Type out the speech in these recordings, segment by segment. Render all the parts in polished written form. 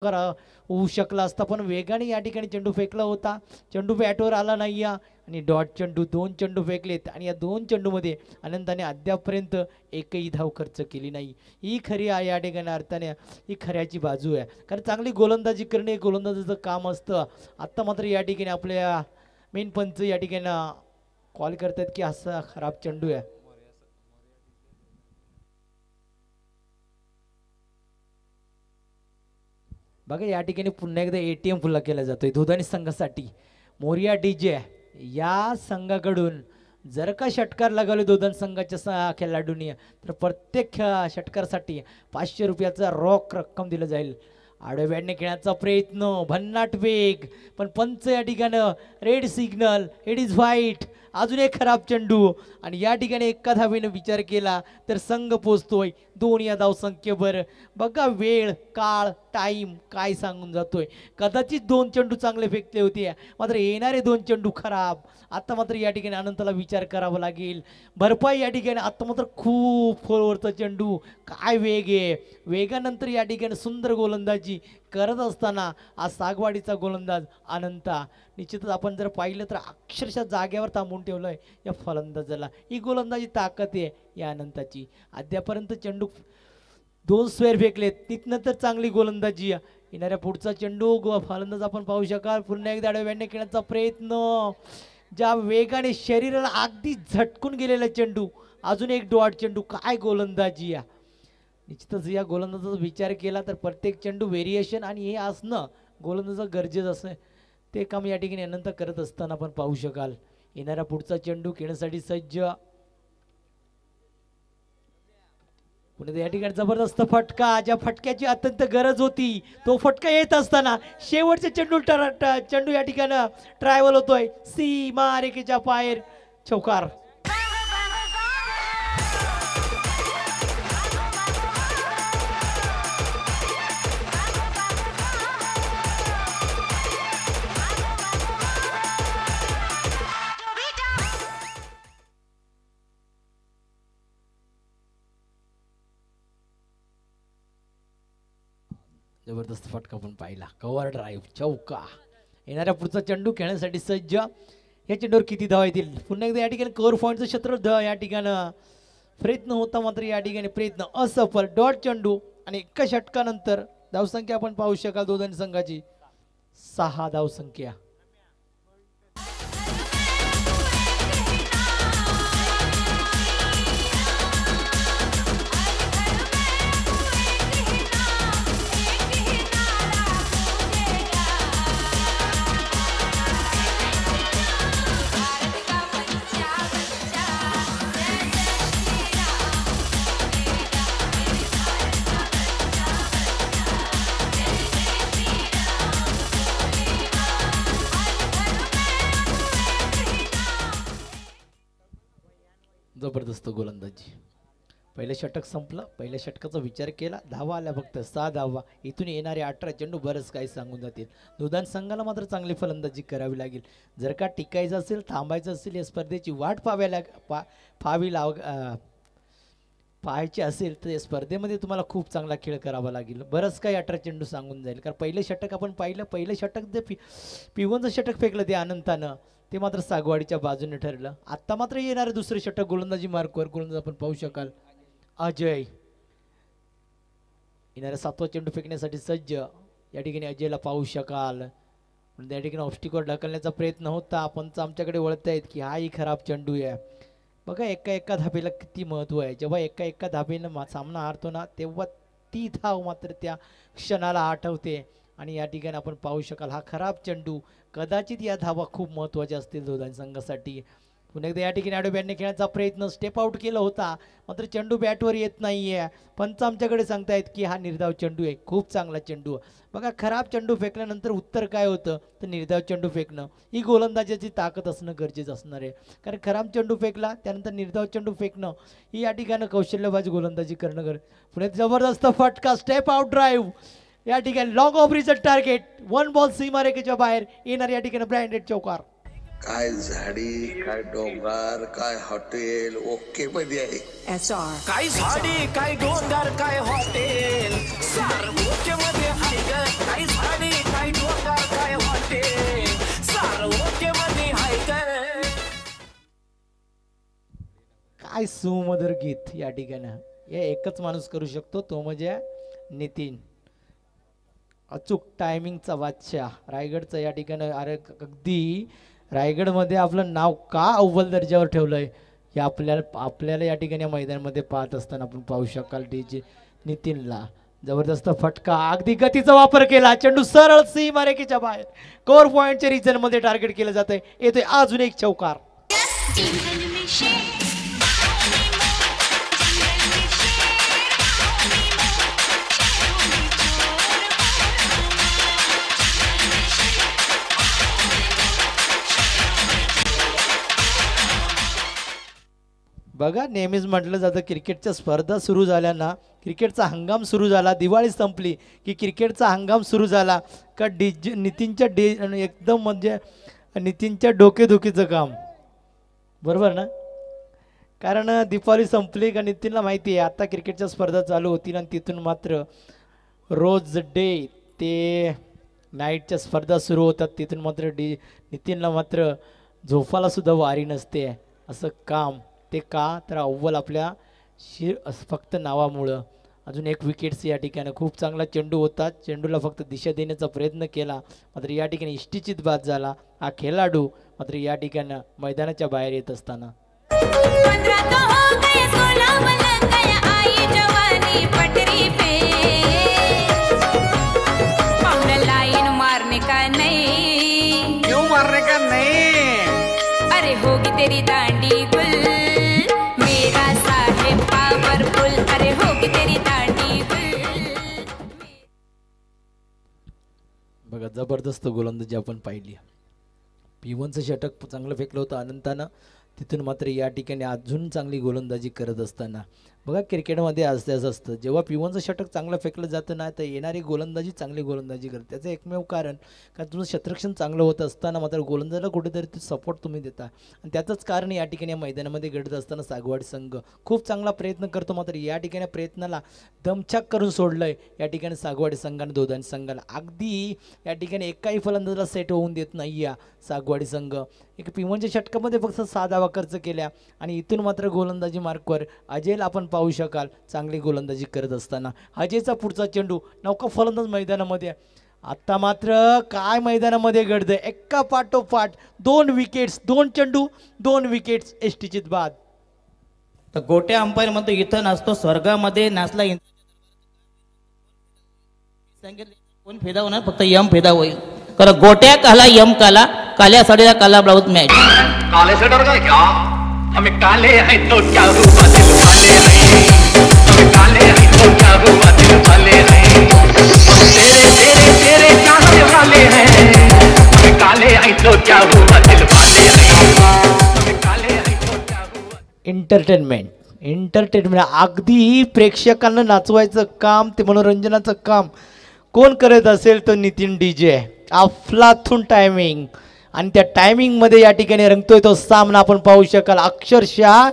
करा होऊ शकला असता, पण वेगाने या ठिकाणी चेंडू फेकला होता. चेंडू बॅटवर आला नाही आणि डॉट चेंडू, दोन चेंडू फेकलेत आणि या दोन चेंडूमध्ये अनंताने अद्यापपर्यंत एकही धाव खर्च केली नाही. ही खरी आहे या ठिकाणी अर्थाने, ही खऱ्याची बाजू आहे. कारण चांगली गोलंदाजी करणे गोलंदाजीचं काम असतं. आत्ता मात्र या ठिकाणी आपल्या मेन पंच या ठिकाणी कॉल करतात की असा खराब चेंडू आहे. बघा या ठिकाणी पुन्हा एकदा ATM फुल्ला केला जातोय दुधाणी संघासाठी. मोरिया डीजे या संघाकडून जर का षटकार लगावले दुधाण संघाच्या खेळाडूंनी, तर प्रत्येक षटकारासाठी 500 रुपयाचा रॉक रक्कम दिलं जाईल. आडव्या बॅटने खेळण्याचा प्रयत्न, भन्नाट वेग, पण पंच या ठिकाणं red signal, it is white. अजून एक खराब चेंडू आणि या ठिकाणी एका धावेने विचार केला तर संघ पोचतोय 2 या धावसंख्येवर. बघा वेळ, काळ, टाइम काय सांगून जातोय. कदाचित 2 चेंडू चांगले फेकले होते, मात्र येणारे 2 चेंडू खराब. आता मात्र या ठिकाणी अनंताला विचार करावा लागेल. भरपाई या ठिकाणी आता मात्र खूप खोलवरचा चेंडू, काय वेग आहे. वेगानंतर या ठिकाणी सुंदर गोलंदाजी करत असताना आज सागवाडीचा गोलंदाज अनंता निश्चितच आपण जर पाहिलं तर अक्षरशः जागेवर थांबून ठेवलंय या फलंदाजाला. ही गोलंदाजी ताकद आहे या अनंताची. अद्यापर्यंत चेंडू 2 स्क्वेअर फेकलेत, तिथनं तर चांगली गोलंदाजी. येणाऱ्या पुढचा चेंडू फलंदाज आपण पाहू शकाल. पुन्हा एकदा आडव्या बॅटने खेळण्याचा प्रयत्न, ज्या वेगाने शरीराला अगदी झटकून गेलेला चेंडू. अजून एक डॉट चेंडू, काय गोलंदाजी या. निश्चितच या गोलंदाजाचा विचार केला तर प्रत्येक चेंडू व्हेरिएशन आणि हे असणं गोलंदाज गरजेचं असं, ते काम या ठिकाणी अनंत करत असताना आपण पाहू शकाल. येणारा पुढचा चेंडू खेळण्यासाठी सज्ज. पुणे या ठिकाणी जबरदस्त फटका, ज्या फटक्याची अत्यंत गरज होती तो फटका येत असताना शेवटचे चेंडू चेंडू या ठिकाणी ट्रायवल होतोय सीमा रेखेच्या बाहेर, चौकार. जबरदस्त फटका पण पाहिला, कव्हर ड्राईव्ह, चौका. येणाऱ्या पुढचा चेंडू खेळण्यासाठी सज्ज. या चेंडूवर किती धावा येतील. पुन्हा एकदा या ठिकाणी कव्हर पॉईंटचं क्षेत्र या ठिकाणी प्रयत्न होता, मात्र या ठिकाणी प्रयत्न असफल. डॉट चेंडू आणि एका षटकानंतर धावसंख्या आपण पाहू शकाल दोन्ही संघाची 6 धावसंख्या. जबरदस्त गोलंदाजी. पहिलं षटक संपलं, पहिल्या षटकाचा विचार केला, धावा आल्या फक्त 6 धावा. इथून येणारे 18 चेंडू बरंच काही सांगून जातील. दुधाण संघाला मात्र चांगली फलंदाजी करावी लागेल. जर का टिकायचं असेल, थांबायचं असेल, या स्पर्धेची वाट पाहायची असेल तर या स्पर्धेमध्ये तुम्हाला खूप चांगला खेळ करावा लागेल. बरंच काही 18 चेंडू सांगून जाईल. कारण पहिलं षटक आपण पाहिलं, पहिलं षटक जे पिवनचं षटक फेकलं ते अनंतानं, ते मात्र सागवाडीच्या बाजूने ठरलं. आता मात्र येणारं दुसरं षटक गोलंदाजी मार्कवर गोलंदाज आपण पाहू शकाल अजय. येणाऱ्या 7वा चेंडू फेकण्यासाठी सज्ज. या ठिकाणी अजयला पाहू शकाल. त्या ठिकाणी ऑब्स्टिकवर ढकलण्याचा प्रयत्न होता, पंच आमच्याकडे वळतायत की हाही खराब चेंडू आहे. बघा एका धाबेला किती महत्त्व आहे. जेव्हा एका धाबेनं सामना हारतो ना, तेव्हा ती धाव मात्र त्या क्षणाला आठवते. आणि या ठिकाणी आपण पाहू शकाल हा खराब चेंडू. कदाचित या धावा खूप महत्त्वाच्या असतील दोघांच्या संघासाठी. पुन्हा एकदा या ठिकाणी आडव्या बॅटने खेळण्याचा प्रयत्न, स्टेप आउट केला होता, मात्र चेंडू बॅटवर येत नाहीये. पंच आमच्याकडे सांगतायत की हा निर्धाव चेंडू आहे, खूप चांगला चेंडू. बघा खराब चेंडू फेकल्यानंतर उत्तर काय होतं तर निर्धाव चेंडू फेकणं. ही गोलंदाजाची ताकद असणं गरजेचं असणार आहे. कारण खराब चेंडू फेकला त्यानंतर निर्धाव चेंडू फेकणं ही या ठिकाणी कौशल्यबाज गोलंदाजी करणं पुढे जबरदस्त फटका, स्टेप आउट ड्राईव्ह. या ठिकाणी long off result target, 1 ball सीमारेखेच्या बाहेर येणार. या ठिकाणी ब्रँडेड चौकार. काय झाडी, काय डोंगर, काय हॉटेल ओके मध्ये आहे. SR. काय झाडी काय डोंगर काय हॉटेल सारवोक्यमध्ये आहे ग. काय झाडी काय डोंगर काय हॉटेल सारवोक्यमध्ये आहे ग. काय सुमधुर गीत या ठिकाणी हे एकच माणूस करू शकतो, तो म्हणजे नितीन. अचूक टायमिंगचा बादशाह रायगडचा या ठिकाणी. अरे अगदी रायगडमध्ये आपलं नाव का अव्वल दर्जावर ठेवलंय हे आपल्याला या ठिकाणी या मैदानामध्ये पाहत असताना आपण पाहू शकाल. डीजे नितीनला जबरदस्त फटका, अगदी गतीचा वापर केला, चेंडू सरळ सीमारेखेच्या बाहेर कोर पॉइंटच्या रिजन मध्ये टार्गेट केलं जात आहे. येतोय अजून एक चौकार. बघा नेहमीच म्हटलं जातं क्रिकेटच्या स्पर्धा सुरू झाल्या ना, क्रिकेटचा हंगाम सुरू झाला, दिवाळी संपली की क्रिकेटचा हंगाम सुरू झाला का नितीनच्या एकदम म्हणजे नितीनच्या डोकेदुखीचं काम. बरोबर ना? कारण दिवाळी संपली का नितीनला माहिती आहे आता क्रिकेटच्या स्पर्धा चालू होतील आणि तिथून मात्र रोज डे ते नाईटच्या स्पर्धा सुरू होतात. तिथून मात्र नितीनला मात्र झोपाला सुद्धा वारी नसते. असं काम ते का तर अव्वल आपल्या फक्त नावामुळं. अजून एक विकेट्स या ठिकाणी. खूप चांगला चेंडू होता, चेंडूला फक्त दिशा देण्याचा प्रयत्न केला, मात्र या ठिकाणी इष्टिचित बाद झाला. हा खेळाडू मात्र या ठिकाणी मैदानाच्या बाहेर येत असताना मारने का नहीं अरे होगी तेरी दांडी गुल मेरा साहेब पावरफुल. अरे होगी तेरी दांडी गुल. बघा जबरदस्त गोलंदाजी आपण पाहिली. P1चं षटक चांगलं फेकलं होतं अनंतानं, तिथून मात्र या ठिकाणी अजून चांगली गोलंदाजी करत असताना बघा क्रिकेटमध्ये असं असतं, जेव्हा P1चं षटक चांगलं फेकलं जातं ना तर येणारी गोलंदाजी चांगली गोलंदाजी करते. त्याचं एकमेव कारण तुमचं क्षेत्ररक्षण चांगलं होत असताना मात्र गोलंदाजाला कुठेतरी ते सपोर्ट तुम्ही देता आणि त्याचंच कारण या ठिकाणी या मैदानामध्ये घडत असताना सागवाडी संघ खूप चांगला प्रयत्न करतो, मात्र या ठिकाणी प्रयत्नाला दमछाक करून सोडलंय या ठिकाणी सागवाडी संघाने दोधानी संघाला. अगदी या ठिकाणी एकाही फलंदाजाला सेट होऊन देत नाही या सागवाडी संघ. एक P1च्या षटकामध्ये फक्त 6 धावा खर्च केल्या आणि इथून मात्र गोलंदाजी मार्कवर अजयला आपण पाहू शकाल चांगली गोलंदाजी करत असताना. अजयचा पुढचा चेंडू नौका फलंदाज मैदानामध्ये. आता मात्र काय मैदानामध्ये घडतंय, एका पाठोपाठ 2 विकेट्स, 2 चेंडू 2 विकेट्स, एष्टीचित बाद. तर गोट्या अंपायर म्हणतो इथं नसतो स्वर्गामध्ये नाचला. सांगितलं कोण फेदा होणार, फक्त यम फेदा होईल. कारण गोट्या काला यम काला, काल्या साडीला काला ब्लाउज मॅच. काले से डर गए क्या हमें काले हैं तो क्या हुआ दिल वाले हैं हमें काले हैं तो क्या हुआ दिल वाले हैं तेरे तेरे तेरे चाहने वाले हैं हमें काले हैं तो क्या हुआ दिल वाले हैं हमें काले हैं तो क्या हुआ. एंटरटेनमेंट अगदी प्रेक्षकांना नाचवायचं काम, ते मनोरंजनाचं काम कोण करत असेल तर नितीन डीजे. अफलातून टायमिंग आणि त्या टायमिंगमध्ये या ठिकाणी रंगतोय तो सामना आपण पाहू शकाल. अक्षरशः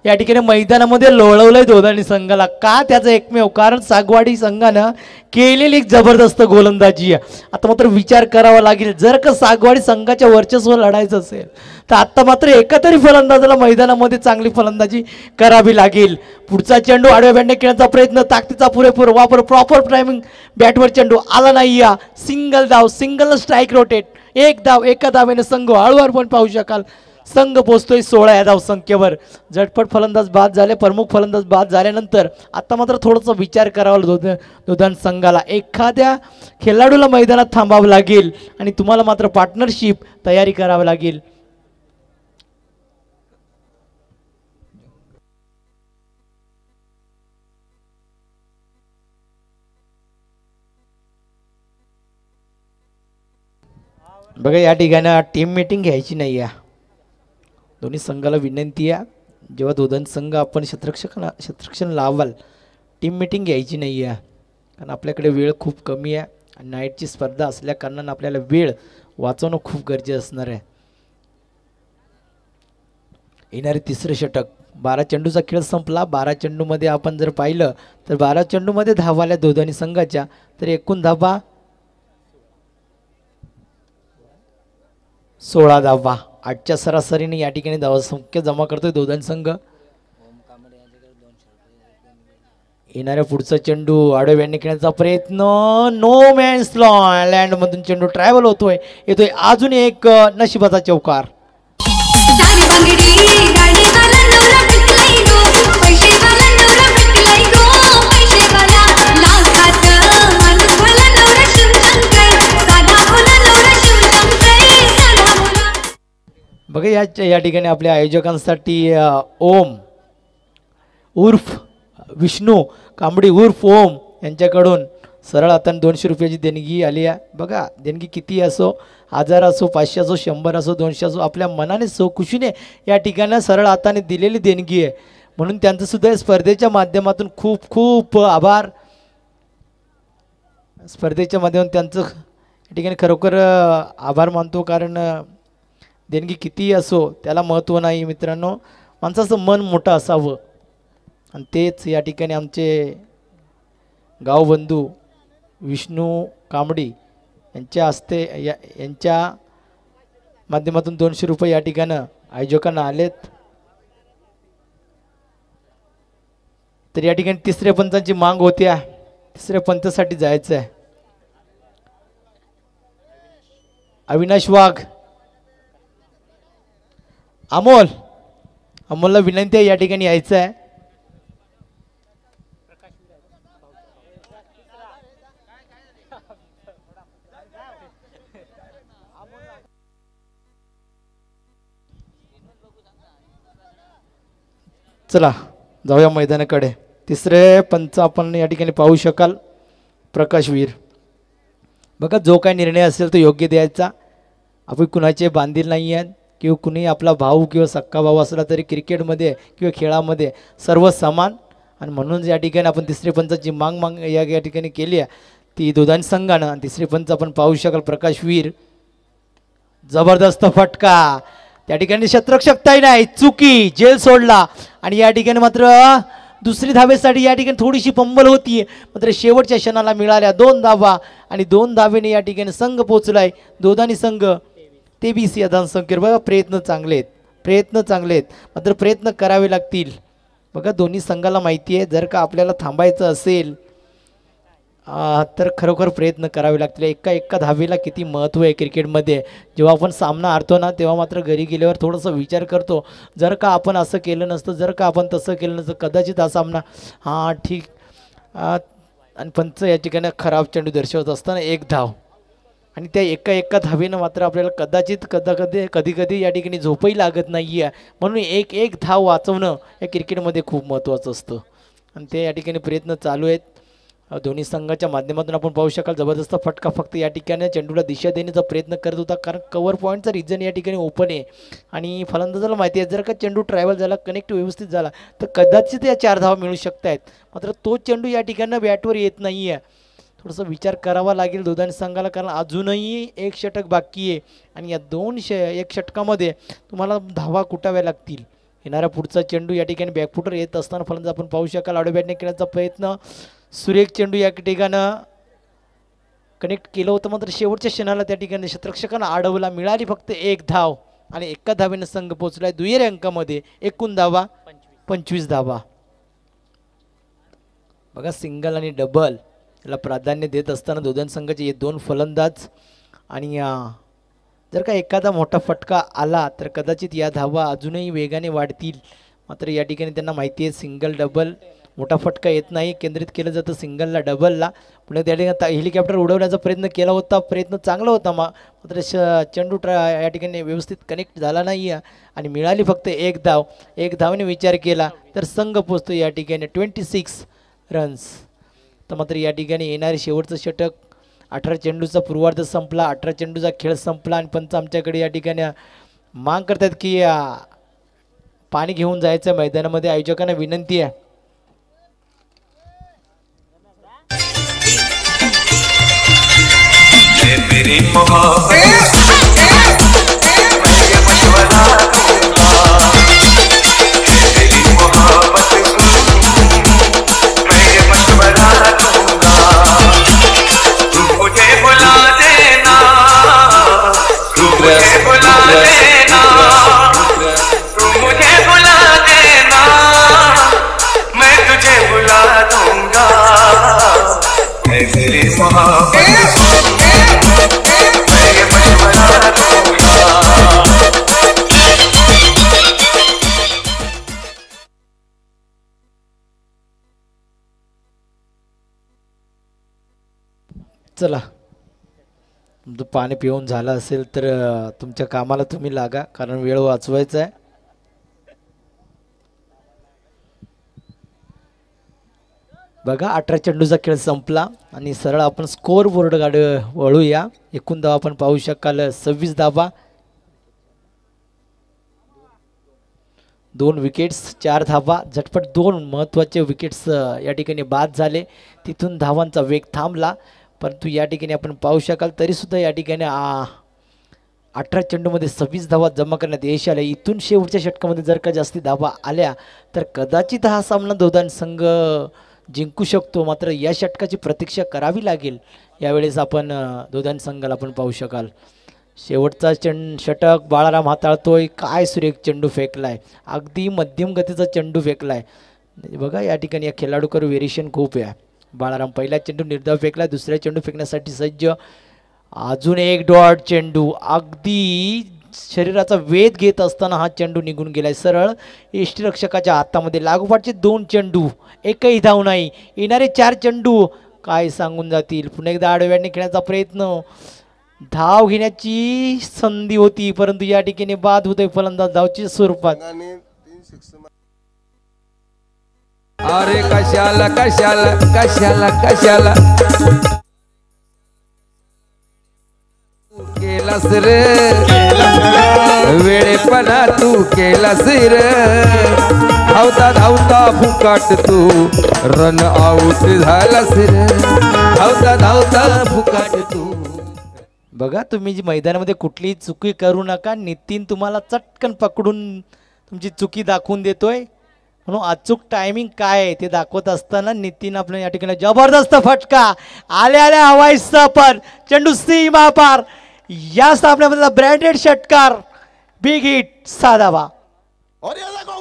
या ठिकाणी मैदानामध्ये लोळवलंय दोधानी संघाला. का त्याचं एकमेव कारण सागवाडी संघानं केलेली एक जबरदस्त गोलंदाजी आहे. आता मात्र विचार करावा लागेल, जर का सागवाडी संघाच्या वर्चस्व लढायचं असेल तर आता मात्र एका तरी फलंदाजाला मैदानामध्ये चांगली फलंदाजी करावी लागेल. पुढचा चेंडू आडव्या बॅटने खेळण्याचा प्रयत्न, ताकदीचा पुरेपूर वापर, प्रॉपर टायमिंग, बॅटवर चेंडू आला नाही. या सिंगल धाव, सिंगल स्ट्राईक रोटेट, एक धाव, एका धावेने संघ हळूहळू पण पाहू शकाल संघ पोहोचतोय 16 या धाव संख्येवर. झटपट फलंदाज बाद झाले, प्रमुख फलंदाज बाद झाल्यानंतर आता मात्र थोडासा विचार करावा दोधान संघाला. एखाद्या खेळाडूला मैदानात थांबावं लागेल आणि तुम्हाला मात्र पार्टनरशिप तयारी करावी लागेल. बघा या ठिकाणी टीम मीटिंग घ्यायची नाही आहे. दोन्ही संघाला विनंती आहे, जेव्हा दोन संघ आपण क्षेत्ररक्षण लावाल टीम मीटिंग घ्यायची नाही आहे, कारण आपल्याकडे वेळ खूप कमी आहे आणि नाईटची स्पर्धा असल्या कारणानं आपल्याला वेळ वाचवणं खूप गरजेचं असणार आहे. येणारे तिसरे षटक. 12 चेंडूचा खेळ संपला. 12 चेंडूमध्ये आपण जर पाहिलं तर 12 चेंडूमध्ये धावा आल्या दोन्ही संघाच्या. तर एकूण धावा 16 धावा. 8च्या सरासरीने या ठिकाणी धावसंख्या जमा करतोय दोन्ही संघ. येणाऱ्या पुढचा चेंडू आडव्याने खेळण्याचा प्रयत्न. नो मॅन्स लँड मधून चेंडू ट्रॅव्हल होतोय. येतोय अजून एक नशिबाचा चौकार. सारी बांगडी गाडीवाला नवरा भेटलाय गो, पैसेवाला नवरा भेटलाय गो, पैसेवाला लाखात माणूस भला नवरा शिवशंकर, साधा भोला नवरा शिवशंकर, साधा भोला. बघा या ठिकाणी आपल्या आयोजकांसाठी ओम उर्फ विष्णू कांबडी उर्फ ओम यांच्याकडून सरळ हाताने 200 रुपयाची देणगी आली आहे. बघा देणगी किती असो, 1000 असो, 500 असो, 100 असो, 200 असो, आपल्या मनाने खुशीने या ठिकाणी सरळ हाताने दिलेली देणगी आहे. म्हणून त्यांचं सुद्धा या स्पर्धेच्या माध्यमातून खूप खूप आभार. स्पर्धेच्या माध्यमातून त्यांचं या ठिकाणी खरोखर आभार मानतो. कारण देणगी कितीही असो त्याला महत्त्व नाही मित्रांनो, माणसाचं मन मोठं असावं. आणि तेच या ठिकाणी आमचे गावबंधू विष्णू कांबडी यांच्या हस्ते यांच्या माध्यमातून 200 रुपये या ठिकाणी आयोजकांना आलेत. तर या ठिकाणी तिसऱ्या पंचांची मांग होत्या. तिसऱ्या पंचासाठी जायचं आहे. अविनाश वाघ, अमोलला विनंती आहे या ठिकाणी यायचं आहे. चला जाऊया मैदानाकडे. तिसरे पंच आपण या ठिकाणी पाहू शकाल प्रकाशवीर. बघा जो काय निर्णय असेल तो योग्य द्यायचा. आपण कुणाचे बांधील नाही आहेत किंवा कुणी आपला भाऊ किंवा सक्का भाऊ असला तरी क्रिकेटमध्ये किंवा खेळामध्ये सर्व समान. आणि म्हणून या ठिकाणी आपण तिसरे पंचाची मांग या ठिकाणी केली आहे ती दोघांनी संघानं. आणि तिसरे पंच आपण पाहू शकाल प्रकाशवीर. जबरदस्त फटका. त्या ठिकाणी शत्रक्षकताही नाही, चुकी, जेल सोडला. आणि या ठिकाणी मात्र दुसरी धावेसाठी या ठिकाणी थोडीशी पंबल होती. मात्र शेवटच्या क्षणाला मिळाल्या 2 धावा आणि 2 धावेने या ठिकाणी संघ पोचलाय. दोघांनी संघ 23 या धावसंख्येवर. बघा प्रयत्न चांगले आहेत, मात्र प्रयत्न करावे लागतील. बघा दोन्ही संघाला माहिती आहे जर का आपल्याला थांबायचं असेल तर खरोखर प्रयत्न करावे लागतील. एका धावेला किती महत्त्व आहे क्रिकेटमध्ये. जेव्हा आपण सामना हारतो ना तेव्हा मात्र घरी गेल्यावर थोडासा विचार करतो, जर का आपण असं केलं नसतं, जर का आपण तसं केलं नसतं कदाचित हा सामना ठीक. आणि पंच या ठिकाणी खराब चेंडू दर्शवत असताना 1 धाव. आणि त्या एका धावेनं मात्र आपल्याला कधी कधी या ठिकाणी झोपही लागत नाही आहे. म्हणून एक धाव वाचवणं या क्रिकेटमध्ये खूप महत्त्वाचं असतं. आणि ते या ठिकाणी प्रयत्न चालू आहेत दोन्ही संघाच्या माध्यमातून. आपण पाहू शकाल जबरदस्त फटका. फक्त या ठिकाणी चेंडूला दिशा देण्याचा प्रयत्न करत होता कारण कव्हर पॉईंटचा रिजन या ठिकाणी ओपन आहे. आणि फलंदाजाला माहिती आहे जर का चेंडू ट्रॅव्हल झाला, कनेक्ट व्यवस्थित झाला तर कदाचित या 4 धावा मिळू शकत आहेत. मात्र तो चेंडू या ठिकाणी बॅटवर येत नाही आहे. थोडासा विचार करावा लागेल दोघांनी संघाला, कारण अजूनही 1 षटक बाकी आहे. आणि या 1 षटकामध्ये तुम्हाला धावा कुटाव्या लागतील. येणारा पुढचा चेंडू या ठिकाणी बॅकफुटर येत असताना फलंदाज आपण पाहू शकाल आडव्या बॅटने खेळण्याचा प्रयत्न. सुरेख चेंडू या ठिकाणं कनेक्ट केलं होतं, मात्र शेवटच्या क्षणाला त्या ठिकाणी क्षेत्ररक्षकांना अडवला. मिळाली फक्त 1 धाव आणि 1 धावेनं संघ पोहोचलाय दुहेरी अंकामध्ये. एकूण धावा 25 धावा. बघा सिंगल आणि डबल याला प्राधान्य देत असताना दोघां संघाचे हे 2 फलंदाज. आणि जर का एखादा मोठा फटका आला तर कदाचित या धावा अजूनही वेगाने वाढतील. मात्र या ठिकाणी त्यांना माहिती आहे सिंगल डबल मोठा फटका येत नाही, केंद्रित केलं जातं सिंगलला डबलला. पुढे त्या ठिकाणी हेलिकॉप्टर उडवण्याचा प्रयत्न केला होता, प्रयत्न चांगला होता मात्र चेंडू या ठिकाणी व्यवस्थित कनेक्ट झाला नाही आहे. आणि मिळाली फक्त 1 धाव. 1 धावने विचार केला तर संघ पोचतो या ठिकाणी 26 रन्स. तर मात्र या ठिकाणी येणारे शेवटचं षटक 18 चेंडूचा पूर्वार्ध संपला, 18 चेंडूचा खेळ संपला. आणि पंच आमच्याकडे या ठिकाणी मांग करतात की पाणी घेऊन जायचं मैदानामध्ये. आयोजकांना विनंती आहे मेरी मोहब्बत चला तुमचं पाणी पिऊन झालं असेल तर तुमच्या कामाला तुम्ही लागा, कारण वेळ वाचवायचा आहे. बघा 18 चेंडूचा खेळ संपला आणि सरळ आपण स्कोर बोर्ड वळूया. एकूण धावा आपण पाहू शकाल 26 धावा, 2 विकेट्स, 4 धावा. झटपट 2 महत्त्वाचे विकेट्स या ठिकाणी बाद झाले. तिथून धावांचा वेग थांबला, परंतु या ठिकाणी आपण पाहू शकाल तरीसुद्धा या ठिकाणी 18 चेंडूमध्ये 26 धावा जमा करण्यात यश आले. इथून शेवटच्या षटकामध्ये जर का जास्ती धावा आल्या तर कदाचित हा सामना दोदान संघ जिंकू शकतो. मात्र या षटकाची प्रतीक्षा करावी लागेल. यावेळेस आपण दोदान संघाला आपण पाहू शकाल शेवटचा षटक बाळाराम हाताळतोय. काय सुरेख चेंडू फेकलाय, अगदी मध्यम गतीचा चेंडू फेकलाय. बघा या ठिकाणी या खेळाडूकर व्हेरिएशन खूप आहे. बाळाराम पहिला चेंडू निर्धाव फेकला, दुसऱ्या चेंडू फेकण्यासाठी सज्ज. अजून एक डॉट चेंडू, अगदी शरीराचा वेध घेत असताना हा चेंडू निघून गेलाय सरळ यष्टीरक्षकाच्या हातामध्ये. लागोपाठचे 2 चेंडू, एकही धाव नाही. येणारे 4 चेंडू काय सांगून जातील. पुन्हा एकदा आडव्याने खेळण्याचा प्रयत्न, धाव घेण्याची संधी होती परंतु या ठिकाणी बाद होतोय फलंदाज धावच्या स्वरूपात. अरे कशाला कशाला कशाला कशाला केलास रे वेळेपणा तू केलास रे. धावता धावता फुकाट तू रन आउट झालास रे. धावता धावता फुकाट तू. बघा तुम्ही जी मैदानामध्ये कुठलीही चुकी करू नका. नितीन तुम्हाला चटकन पकडून तुमची चुकी दाखवून देतोय. म्हणून अचूक टायमिंग काय आहे ते दाखवत असताना नितीन आपल्या या ठिकाणी जबरदस्त फटका, आल्या आल्या हवाई सफर, चेंडू सीमा पार. या सामन्यामधला ब्रँडेड षटकार, बिग हिट, 6 धावा. और ये देखो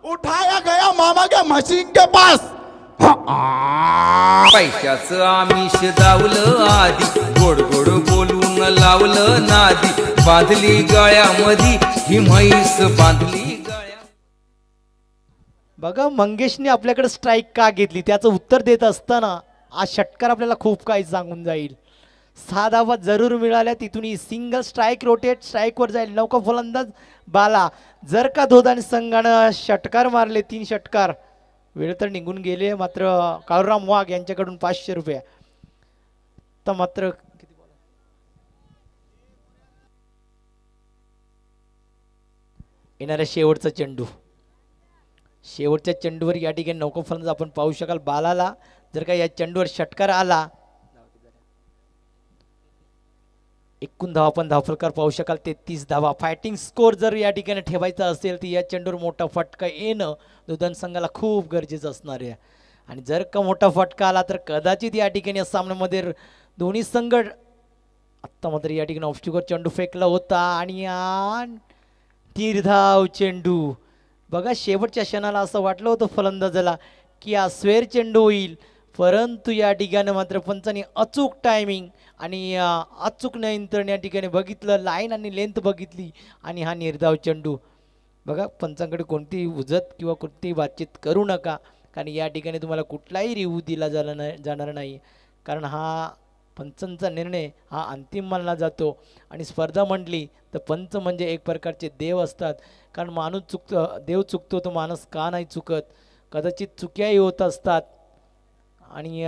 उठाया गया मामा के मशीन के पास. पैशाचं आमिष दावलं आधी, गोड गोड बोलून लावलं नादी. बांधली गळ्यामध्ये ही म्हैस बांधली गळ्या. बघा मंगेशने आपल्याकडे स्ट्राईक का घेतली त्याचं उत्तर देत असताना हा षटकार आपल्याला खूप काही सांगून जाईल. 6 धावा जरूर मिळाल्या. तिथून ही सिंगल स्ट्राईक रोटेट स्ट्राईकवर जाईल नौका फलंदाज बाला. जर का दोदानी संघानं षटकार मारले 3 षटकार, वेळ तर निघून गेले. मात्र काळूराम वाघ यांच्याकडून 500 रुपये. तर मात्र येणाऱ्या शेवटचा चेंडू, शेवटच्या चेंडूवर या ठिकाणी नौका फलंदाज आपण पाहू शकाल बालाला. जर का या चेंडूवर षटकार आला, एकूण धावा आपण धावफलकार पाहू शकाल 33 धावा. फायटिंग स्कोर जर या ठिकाणी ठेवायचा असेल तर या चेंडूवर मोठा फटका येणं दोदान संघाला खूप गरजेचं असणार आहे. आणि जर का मोठा फटका आला तर कदाचित या ठिकाणी या सामन्यामध्ये दोन्ही संघ. आत्ता मात्र या ठिकाणी ऑफस्टिकवर चेंडू फेकला होता आणि निर्धाव चेंडू. बघा शेवटच्या क्षणाला असं वाटलं होतं फलंदाजाला की हा स्वेर चेंडू होईल, परंतु या ठिकाणी मात्र पंचांनी अचूक टायमिंग आणि अचूक नियंत्रण या ठिकाणी बघितलं, लाईन आणि लेंथ बघितली आणि हा निर्धाव चेंडू. बघा पंचांकडे कोणतीही उजत किंवा कोणतीही बातचीत करू नका, कारण या ठिकाणी तुम्हाला कुठलाही रिव्ह्यू दिला जाणार नाही. कारण हा पंचांचा निर्णय हा अंतिम मानला जातो. आणि स्पर्धा म्हटली तर पंच म्हणजे एक प्रकारचे देव असतात. कारण माणूस चुकतो, देव चुकतो तो माणूस का नाही चुकत. कदाचित चुक्याही होत असतात आणि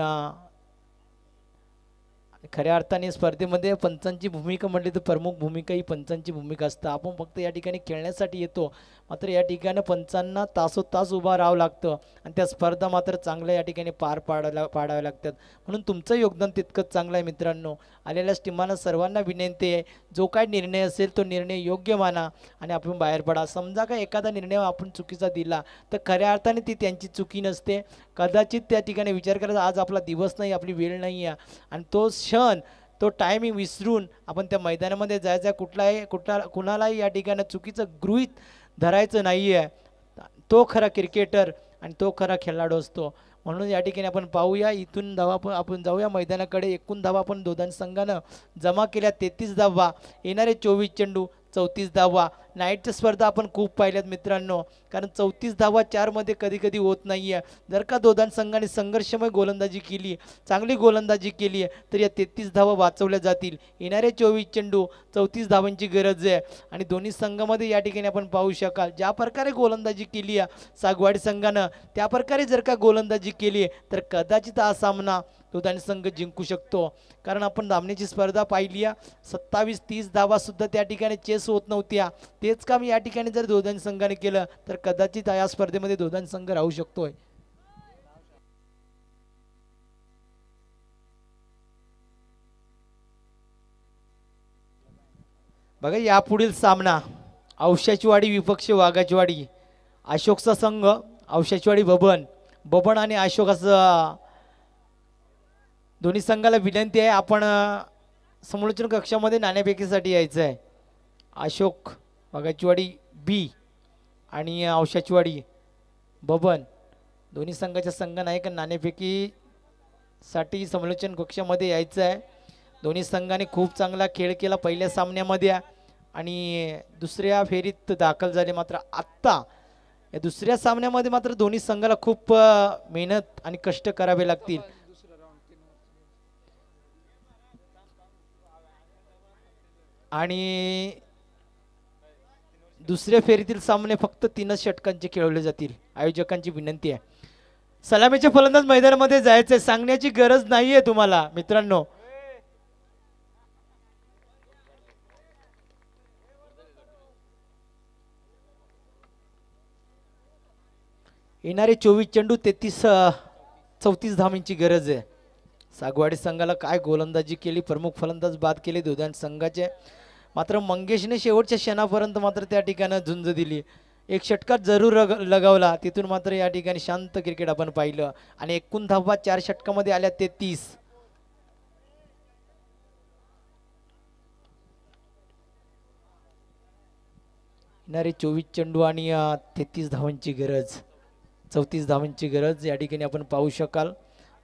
खऱ्या अर्थाने स्पर्धेमध्ये पंचांची भूमिका म्हटली तर प्रमुख भूमिका ही पंचांची भूमिका असते. आपण फक्त या ठिकाणी खेळण्यासाठी येतो, मात्र या ठिकाणी पंचांना तासोतास उभा राहावं लागतं आणि त्या स्पर्धा मात्र चांगल्या या ठिकाणी पाडाव्या लागतात. म्हणून तुमचं योगदान तितकंच चांगलं आहे मित्रांनो. आलेल्या टीमांना सर्वांना विनंती आहे, जो काय निर्णय असेल तो निर्णय योग्य माना आणि आपण बाहेर पडा. समजा का एखादा निर्णय आपण चुकीचा दिला तर खऱ्या अर्थाने ती त्यांची चुकी नसते. कदाचित त्या ठिकाणी विचार करायचा आज आपला दिवस नाही, आपली वेळ नाही आहे आणि तो क्षण तो टायमिंग विसरून आपण त्या मैदानामध्ये जायचा. कुणालाही या ठिकाणी चुकीचं गृहीत धरायचं नाही आहे. तो खरा क्रिकेटर आणि तो खरा खेळाडू असतो. म्हणून या ठिकाणी आपण पाहूया, इथून धावा आपण जाऊया मैदानाकडे. एकूण धावा आपण दोदान संघानं जमा केल्या 33 धावा. येणारे 24 चेंडू 34 धावा. नाईटच्या स्पर्धा आपण खूप पाहिल्यात मित्रांनो, कारण 34 धावा 4मध्ये कधी कधी होत नाही आहे. जर का दोघां संघाने संघर्षमय गोलंदाजी केली, चांगली गोलंदाजी केली तर या 33 धावा वाचवल्या जातील. येणारे 24 चेंडू 34 धावांची गरज आहे आणि दोन्ही संघामध्ये या ठिकाणी आपण पाहू शकाल ज्या प्रकारे गोलंदाजी केली आहे सागवाडी संघानं, त्या प्रकारे जर का गोलंदाजी केली तर कदाचित हा सामना दोघांनी संघ जिंकू शकतो. कारण आपण धावण्याची स्पर्धा पाहिली आहे, 27-30 धावा सुद्धा त्या ठिकाणी चेस होत नव्हत्या. तेच काम या ठिकाणी जर दोघांनी संघाने केलं तर कदाचित या स्पर्धेमध्ये दोघांनी संघ राहू शकतोय. बघा यापुढील सामना औशाचीवाडी विपक्ष वाघाचीवाडी. अशोकचा संघ औशाचीवाडी बबन आणि अशोकाचा दोन्ही संघाला विनंती आहे आपण समालोचन कक्षामध्ये नाणेफेकीसाठी यायचं आहे. अशोक वाघाचीवाडी बी आणि औशाचीवाडी बबन दोन्ही संघाच्या संघ नायक नाणेफेकीसाठी समालोचन कक्षामध्ये यायचं आहे. दोन्ही संघाने खूप चांगला खेळ केला पहिल्या सामन्यामध्ये आणि दुसऱ्या फेरीत दाखल झाले. मात्र आत्ता या दुसऱ्या सामन्यामध्ये मात्र दोन्ही संघाला खूप मेहनत आणि कष्ट करावे लागतील. आणि दुसऱ्या फेरीतील सामने फक्त 3च षटकांचे खेळवले जातील. आयोजकांची विनंती आहे. सलामीचे फलंदाज मैदानामध्ये जायचंय, सांगण्याची गरज नाहीये तुम्हाला मित्रांनो. येणारे 24 चेंडू 34 धावांची गरज आहे. सागवाडी संघाला काय गोलंदाजी केली, प्रमुख फलंदाज बाद केले दोघांच्या संघाचे. मात्र मंगेशने शेवटच्या क्षणापर्यंत मात्र त्या ठिकाणी झुंज दिली. एक षटकार जरूर लगावला, तिथून मात्र या ठिकाणी शांत क्रिकेट आपण पाहिलं आणि एकूण धावा 4 षटकामध्ये आल्या 33. येणारे 24 चेंडू आणि 33 धावांची गरज, 34 धावांची गरज या ठिकाणी आपण पाहू शकाल.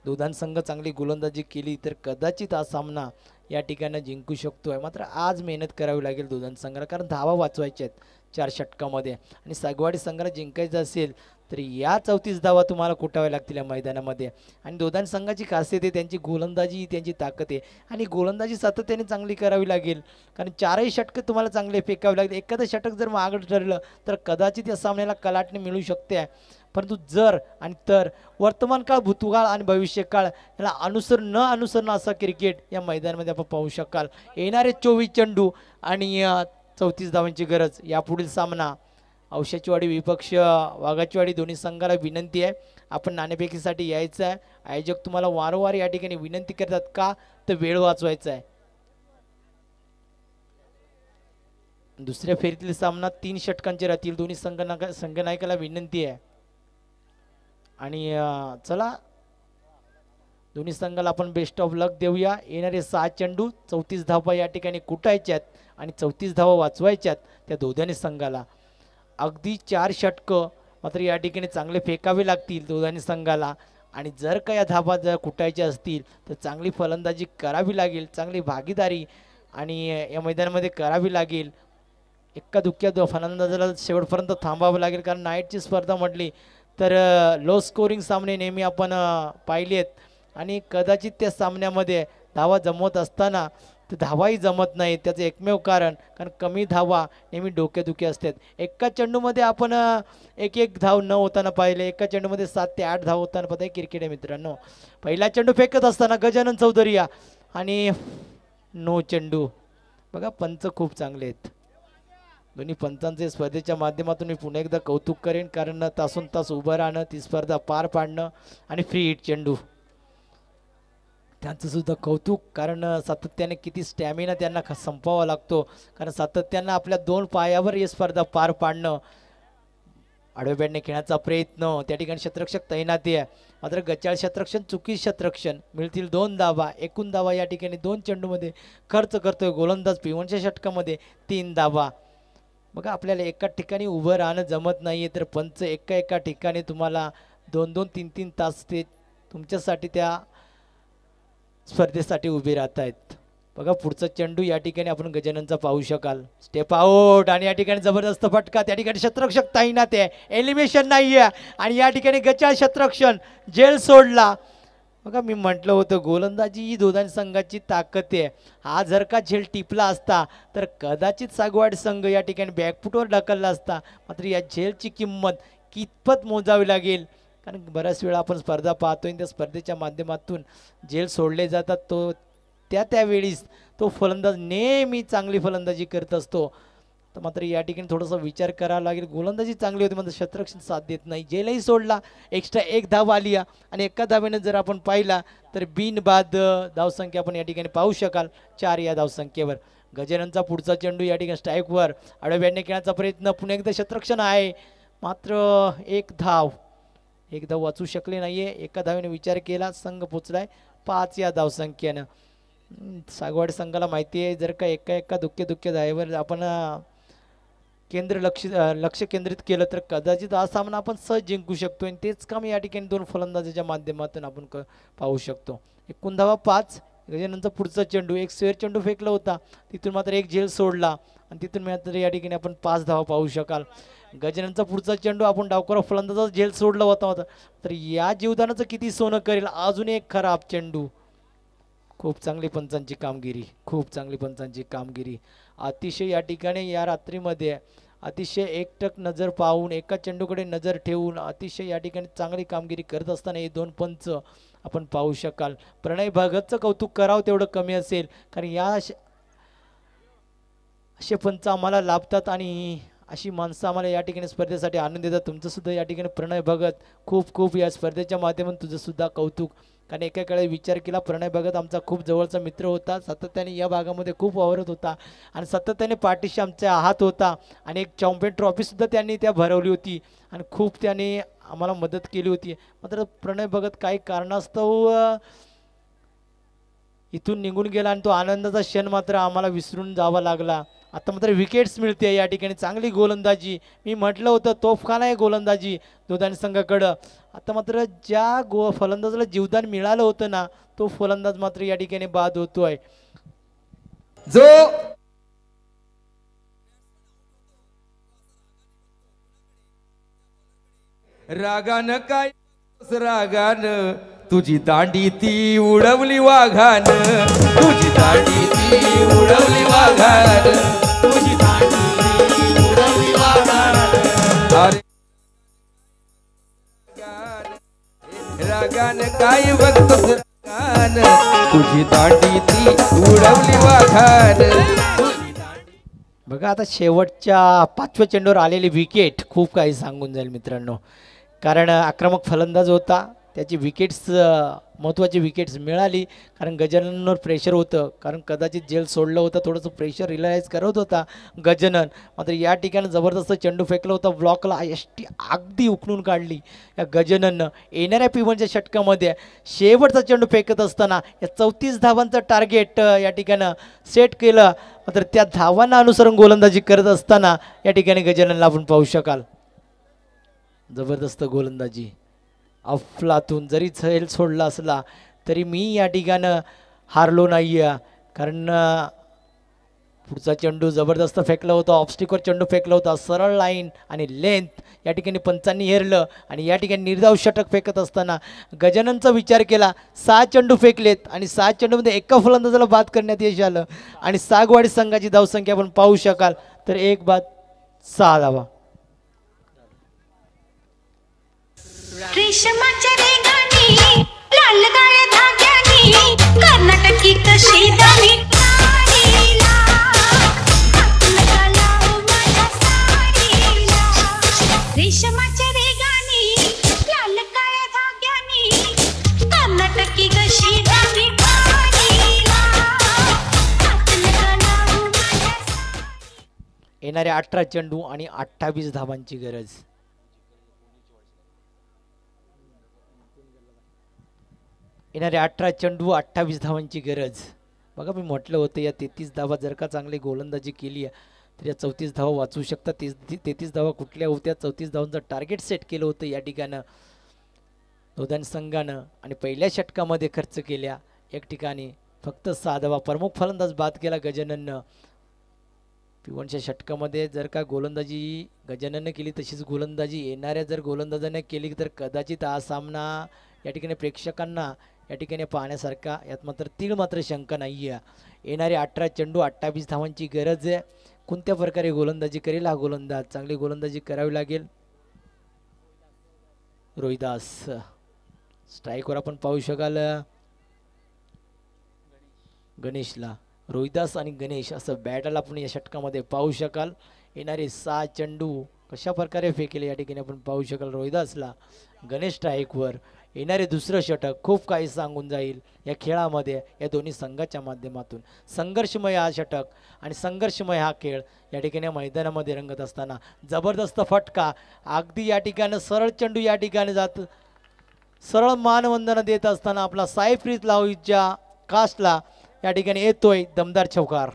दोघां संघ चांगली गोलंदाजी केली तर कदाचित हा सामना या ठिकाणी जिंकू शकतोय. मात्र आज मेहनत करावी लागेल दोघां संघाला, कारण धावा वाचवायच्या आहेत 4 षटकामध्ये आणि सागवाडी संघाला जिंकायचं असेल तर या 34 धावा तुम्हाला कुटाव्या लागतील या मैदानामध्ये. आणि दोघां संघाची खासियत आहे त्यांची गोलंदाजी, त्यांची ताकद आहे आणि गोलंदाजी सातत्याने चांगली करावी लागेल, कारण 4ही षटकं तुम्हाला चांगले फेकावे लागतील. एखादं षटक जर मागं ठरलं तर कदाचित या सामन्याला कलाटणी मिळू शकते. परंतु जर आणि तर वर्तमान काळ, भूतकाळ आणि भविष्यकाळ याला अनुसरण असा क्रिकेट या मैदानामध्ये आपण पाहू शकाल. येणारे 24 चेंडू आणि 34 धावांची गरज. यापुढील सामना औशाचीवाडी विपक्ष वाघाचीवाडी दोन्ही संघाला विनंती आहे आपण नाणेफेकीसाठी यायचं आहे. आयोजक तुम्हाला वारंवार या ठिकाणी विनंती करतात का, तर वेळ वाचवायचा आहे. दुसऱ्या फेरीतील सामना 3 षटकांचे राहतील. दोन्ही संघनायकाला विनंती आहे आणि चला दोन्ही संघाला आपण बेस्ट ऑफ लक देऊया. येणारे 6 चेंडू 34 धावा या ठिकाणी कुटायच्यात आणि 34 धावा वाचवायच्यात त्या दोघांनी संघाला. अगदी 4 षटकं मात्र या ठिकाणी चांगले फेकावे लागतील दोघांनी संघाला. आणि जर का या धावा जर कुटायच्या असतील तर चांगली फलंदाजी करावी लागेल, चांगली भागीदारी आणि या मैदानामध्ये करावी लागेल. एका दुःख्या फलंदाजाला शेवटपर्यंत थांबावं लागेल, कारण नाईटची स्पर्धा म्हटली तर लो स्कोरिंग सामने नेहमी आपण पाहिले आहेत आणि कदाचित त्या सामन्यामध्ये धावा जमवत असताना तर धावाही जमत नाही. त्याचं एकमेव कारण कमी धावा नेहमी डोकेदुखी असतात. एका चेंडूमध्ये आपण एक धाव न होताना पाहिले, एका चेंडूमध्ये 7 ते 8 धाव होताना पाहिजे. क्रिकेट आहे मित्रांनो. पहिला चेंडू फेकत असताना गजानन चौधरीया आणि नो चेंडू. बघा पंच खूप चांगले आहेत. दोन्ही पंचांचे स्पर्धेच्या माध्यमातून मी पुन्हा एकदा कौतुक करेन, कारण तासून तास उभं राहणं, ती स्पर्धा पार पाडणं आणि फ्री हिट चेंडू त्यांचं सुद्धा कौतुक, कारण सातत्याने किती स्टॅमिना त्यांना संपवावा लागतो, कारण सातत्यानं आपल्या 2 पायावर ही स्पर्धा पार पाडणं. आडव्या बॅटने खेळण्याचा प्रयत्न, त्या ठिकाणी शतरक्षक तैनाती आहे. मात्र गचाळ शतरक्षण, चुकी शतरक्षण, मिळतील 2 धावा. एकूण धावा या ठिकाणी 2 चेंडूमध्ये खर्च करतोय गोलंदाज. 55 षटकामध्ये 3 धावा. बघा आपल्याला एका ठिकाणी उभं राहणं जमत नाहीये, तर पंच एका ठिकाणी तुम्हाला 2-2, 3-3 तास ते तुमच्यासाठी त्या स्पर्धेसाठी उभे राहत आहेत. बघा पुढचा चेंडू या ठिकाणी आपण गजाननचा पाहू शकाल. स्टेप आउट आणि या ठिकाणी जबरदस्त फटका. त्या ठिकाणी शतरक्षक ताईनात आहे, एलिमिनेशन नाही आहे आणि या ठिकाणी गचाळ शतरक्षण झेल सोडला. बघा मी म्हटलं होतं गोलंदाजी ही दोघांच्या संघाची ताकद आहे. हा जर का झेल टिपला असता तर कदाचित सागवाड संघ या ठिकाणी बॅकफुटवर ढकलला असता. मात्र या झेलची किंमत कितपत मोजावी लागेल, कारण बऱ्याच वेळा आपण स्पर्धा पाहतोय त्या स्पर्धेच्या माध्यमातून झेल सोडले जातात. त्यावेळीस तो फलंदाज नेहमी चांगली फलंदाजी करत असतो. तर मात्र या ठिकाणी थोडासा विचार करावा लागेल. गोलंदाजी चांगली होती मात्र शतरक्षण साथ देत नाही. झेलही सोडला, एक्स्ट्रा एक धाव आली आणि एका धावेने जर आपण पाहिला तर बिनबाद धावसंख्या आपण या ठिकाणी पाहू शकाल 4 या धावसंख्येवर. गजाननचा पुढचा चेंडू या ठिकाणी स्ट्राईकवर आडव्या बॅटने खेळण्याचा प्रयत्न, पुन्हा एकदा शतरक्षण आहे मात्र एक धाव वाचू शकले नाहीये. एका धावेने विचार केला, संघ पोचलाय 5 या धावसंख्येनं. सागवाड संघाला माहिती आहे जर का एका दुःख्य धावेवर आपण लक्ष केंद्रित केलं तर कदाचित हा सामना आपण सहज जिंकू शकतो आणि तेच काम या ठिकाणी 2 फलंदाजाच्या माध्यमातून आपण पाहू शकतो. एकूण धावा 5. गजाननचा पुढचा चेंडू एक स्क्वेअर चेंडू फेकला होता, तिथून मात्र एक झेल सोडला आणि तिथून मात्र या ठिकाणी आपण 5 धावा पाहू शकाल. गजाननचा पुढचा चेंडू आपण डावकर फलंदाजाचा झेल सोडला होता तर या जीवदानाचं किती सोनं करेल. अजून एक खराब चेंडू. खूप चांगली पंचांची कामगिरी. अतिशय या ठिकाणी या रात्रीमध्ये अतिशय एकटक नजर पाहून एका चेंडूकडे नजर ठेवून अतिशय या ठिकाणी चांगली कामगिरी करत असताना हे 2 पंच आपण पाहू शकाल. प्रणय भगतचं कौतुक करावं तेवढं कमी असेल, कारण या असे पंच आम्हाला लाभतात आणि अशी माणसं आम्हाला या ठिकाणी स्पर्धेसाठी आनंद देतात. तुमचं सुद्धा या ठिकाणी प्रणय भगत खूप या स्पर्धेच्या माध्यमातून तुझं सुद्धा कौतुक. कारण एका काळी विचार केला, प्रणय भगत आमचा खूप जवळचा मित्र होता, सातत्याने या भागामध्ये खूप वावरत होता आणि सातत्याने पाठीशी आमच्या हात होता आणि एक चॅम्पियन ट्रॉफीसुद्धा त्यांनी त्या भरवली होती आणि खूप त्याने आम्हाला मदत केली होती. मात्र प्रणय भगत काही कारणास्तव इथून निघून गेला आणि तो आनंदाचा क्षण मात्र आम्हाला विसरून जावा लागला. आता मात्र विकेट्स मिळते या ठिकाणी. चांगली गोलंदाजी, मी म्हटलं होतं तोफखाना आहे गोलंदाजी दोधानी संघाकडं. आता मात्र ज्या फलंदाजाला जीवदान मिळालं होतं ना तो फलंदाज मात्र या ठिकाणी बाद होतोय. जो रागान काय रागान तुझी दांडी ती उडवली वाघान, तुझी दांडी ती उडवली वाघान, तुझी दांडी ती उडवली वाघान. अरे रागान काय बघतोस रागान, तुझी दांडी ती उडवली वाघान. बघा आता शेवटच्या 5व्या चेंडूवर आलेली विकेट खूप काही सांगून जाईल मित्रांनो, कारण आक्रमक फलंदाज होता, त्याची विकेट्स महत्त्वाची विकेट्स मिळाली. कारण गजाननवर प्रेशर होतं, कारण कदाचित झेल सोडलं होतं, थोडंसं प्रेशर रिलायझ करत होता गजानन. मात्र या ठिकाणी जबरदस्त चेंडू फेकला होता, ब्लॉकला एसटी अगदी उकळून काढली या गजानननं. येणाऱ्या P1च्या षटकामध्ये शेवटचा चेंडू फेकत असताना या 34 धावांचं टार्गेट या ठिकाणी सेट केलं. मात्र त्या धावांना अनुसरून गोलंदाजी करत असताना या ठिकाणी गजाननला आपण पाहू शकाल. जबरदस्त गोलंदाजी. अफलातून जरी झेल सोडला असला तरी मी या ठिकाणं हारलो नाही आहे, कारण पुढचा चेंडू जबरदस्त फेकला होता, ऑफस्टिकवर चेंडू फेकला होता, सरळ लाईन आणि लेंथ या ठिकाणी पंचांनी हेरलं आणि या ठिकाणी निर्धाव षटक फेकत असताना गजाननचा विचार केला. 6 चेंडू फेकलेत आणि 6 चेंडूमध्ये एका फलंदाजाला बाद करण्यात यश आलं आणि सागवाडी संघाची धावसंख्या आपण पाहू शकाल तर 1 बाद 6 धावा. रेशमाच्या रेगानी लाल काळ्या धाग्यानी कर्नाटकी कशी दाणी साडीला हातला लाव माझ्या साडीला. रेशमाच्या रेगानी लाल काळ्या धाग्यानी कर्नाटकी कशी दाणी साडीला हातला लाव माझ्या साडीला. येणारे 18 चेंडू आणि 28 धावांची गरज. येणारे 18 चेंडू 28 धावांची गरज. बघा मी म्हटलं होतं या 33 धावा जर का चांगली गोलंदाजी केली आहे तर या 34 धावा वाचू शकतात. 33 धावा कुठल्या होत्या, 34 धावांचं टार्गेट सेट केलं होतं या ठिकाणं दोधान संघानं आणि पहिल्या षटकामध्ये खर्च केल्या. एक ठिकाणी फक्त 6 धावा. प्रमुख फलंदाज बाद केला गजानननं. P1च्या षटकामध्ये जर का गोलंदाजी गजानननं केली तशीच गोलंदाजी येणाऱ्या जर गोलंदाजाने केली तर कदाचित हा सामना या ठिकाणी प्रेक्षकांना या ठिकाणी पाहण्यासारखा, यात मात्र तीळ मात्र शंका नाही आहे. येणारे 18 चेंडू 28 धावांची गरज आहे. कोणत्या प्रकारे गोलंदाजी करेल हा गोलंदाज? चांगली गोलंदाजी करावी लागेल. रोहिदास स्ट्राईकवर आपण पाहू शकाल गणेशला. रोहिदास आणि गणेश असं बॅटल आपण या षटकामध्ये पाहू शकाल. येणारे 6 चेंडू कशा प्रकारे फेकेल या ठिकाणी आपण पाहू शकाल. रोहिदासला गणेश स्ट्राईकवर. येणारे दुसरं षटक खूप काही सांगून जाईल या खेळामध्ये. या दोन्ही संघाच्या माध्यमातून संघर्षमय हा षटक आणि संघर्षमय हा खेळ या ठिकाणी मैदानामध्ये रंगत असताना जबरदस्त फटका. अगदी या ठिकाणी सरळ चेंडू या ठिकाणी जात, सरळ मानवंदना देत असताना आपला साईप्रीत लावूच्या कास्टला या ठिकाणी येतोय दमदार चौकार.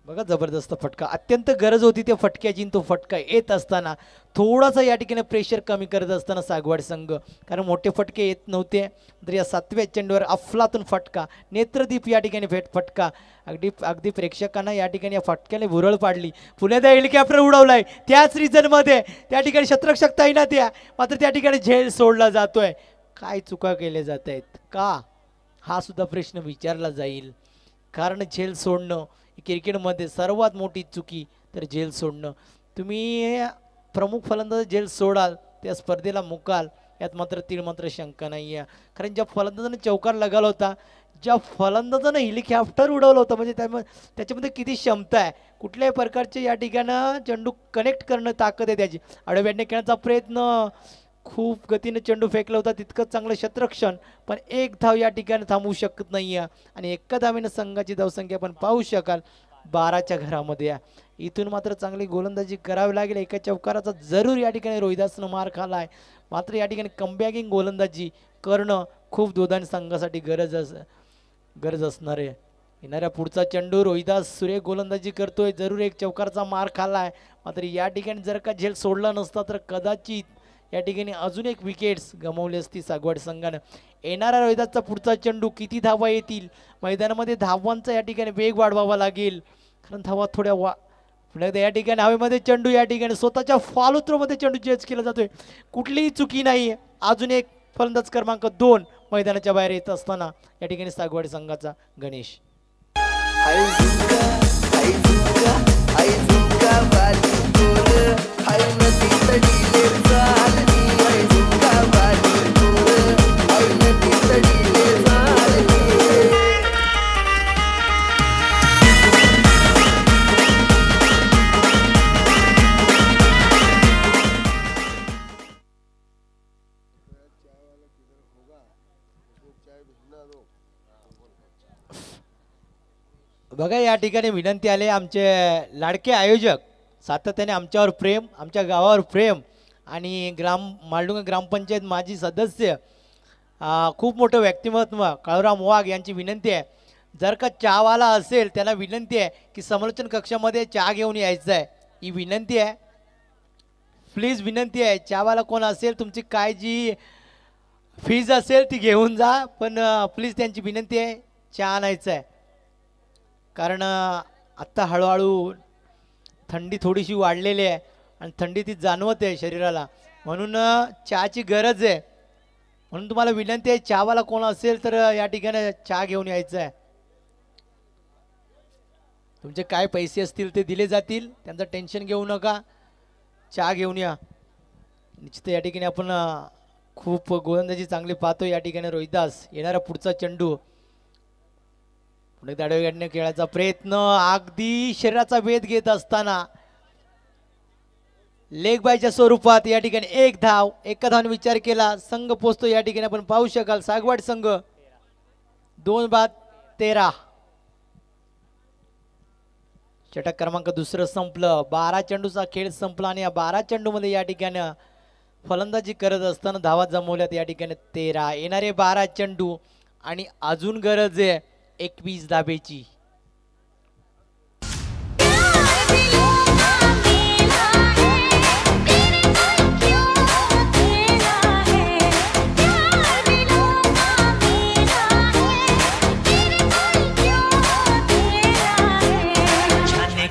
बघा जबरदस्त फटका. अत्यंत गरज होती त्या फटक्याची. तो फटका येत असताना थोडासा या ठिकाणी प्रेशर कमी करत असताना सागवाड संघ, कारण मोठे फटके येत नव्हते, तर या 7व्या चेंडूवर अफलातून फटका, नेत्रदीप या ठिकाणी फटका. अगदी प्रेक्षकांना या ठिकाणी या फटक्याने भुरळ पाडली. पुण्यात हेलिकॉप्टर उडवलाय त्याच रिजनमध्ये, त्या ठिकाणी शतरक्षक तैनात आहे, मात्र त्या ठिकाणी झेल सोडला जातोय. काय चुका केल्या जात आहेत का, हा सुद्धा प्रश्न विचारला जाईल. कारण झेल सोडणं क्रिकेटमध्ये सर्वात मोठी चुकी तर झेल सोडणं. तुम्ही प्रमुख फलंदाज झेल सोडाल त्या स्पर्धेला मुकाल, यात मात्र तीळ मात्र शंका नाही आहे. कारण ज्या फलंदाजाने चौकार लगावला होता, ज्या फलंदाजानं हेलिकॉप्टर उडवलं होतं, म्हणजे त्याच्यामध्ये किती क्षमता आहे, कुठल्याही प्रकारचे या ठिकाणं चेंडू कनेक्ट करणं ताकद आहे त्याची. आडव्याने खेळण्याचा प्रयत्न, खूप गतीने चेंडू फेकला होता, तितकंच चांगलं क्षेत्ररक्षण, पण एक धाव या ठिकाणी थांबवू शकत नाही आहे. आणि एका धावेनं संघाची धावसंख्या आपण पाहू शकाल 12च्या घरामध्ये. इथून मात्र चांगली गोलंदाजी करावी लागेल. एका चौकाराचा जरूर या ठिकाणी रोहिदासनं मार खाला आहे, मात्र या ठिकाणी कमबॅकिंग गोलंदाजी करणं खूप दोघांनी संघासाठी गरज असणार आहे. येणाऱ्या पुढचा चेंडू रोहिदास सुरेख गोलंदाजी करतोय, जरूर एक चौकाराचा मार खाला आहे, मात्र या ठिकाणी जर का झेल सोडला नसता तर कदाचित या ठिकाणी अजून एक विकेट्स गमावली असती सागवाड संघानं. येणारा रोहिदासचा पुढचा चेंडू, किती धावा येतील, मैदानामध्ये धावांचा या ठिकाणी वेग वाढवावा लागेल, कारण धावा थोड्या पुन्हा या ठिकाणी हवेमध्ये चेंडू या ठिकाणी स्वतःच्या फॉलोथ्रोमध्ये चेंडू चेंज केला जातोय, कुठलीही चुकी नाही. अजून एक फलंदाज क्रमांक 2 मैदानाच्या बाहेर येत असताना या ठिकाणी सागवाड संघाचा गणेश. बघा या ठिकाणी विनंती आली, आमचे लाडके आयोजक सातत्याने आमच्यावर प्रेम, आमच्या गावावर प्रेम, आणि मालडुंगा ग्रामपंचायत माजी सदस्य, खूप मोठं व्यक्तिमत्व काळूराम वाघ यांची विनंती आहे, जर का चहावाला असेल त्यांना विनंती आहे की समालोचन कक्षामध्ये चहा घेऊन यायचं आहे. ही विनंती आहे, प्लीज विनंती आहे. चहावाला कोण असेल, तुमची काय जी फीज असेल ती घेऊन जा, पण प्लीज त्यांची विनंती आहे चहा आणायचं आहे. कारण आत्ता हळूहळू थंडी थोडीशी वाढलेली आहे आणि थंडी ती जाणवत आहे शरीराला, म्हणून चहाची गरज आहे. म्हणून तुम्हाला विनंती आहे, चहावाला कोण असेल तर या ठिकाणी चहा घेऊन यायचं आहे. तुमचे काय पैसे असतील ते दिले जातील, त्यांचं टेन्शन घेऊ नका, चहा घेऊन या. निश्चित या ठिकाणी आपण खूप गोलंदाजी चांगली पाहतो. या ठिकाणी रोहिदास, येणारा पुढचा चेंडू, पुढे दाडव्याने खेळायचा प्रयत्न, अगदी शरीराचा वेध घेत असताना लेग बायच्या स्वरूपात या ठिकाणी एक धाव, एका धावाने विचार केला, संघ पोचतो. या ठिकाणी आपण पाहू शकाल सागवाड संघ 2-13. षटक क्रमांक दुसरं संपलं, 12 चेंडूचा खेळ संपला आणि या 12 चेंडूमध्ये या ठिकाणी फलंदाजी करत असताना धावा जमवल्यात या ठिकाणी 13. येणारे 12 चेंडू आणि अजून गरज आहे 21 धाबेची.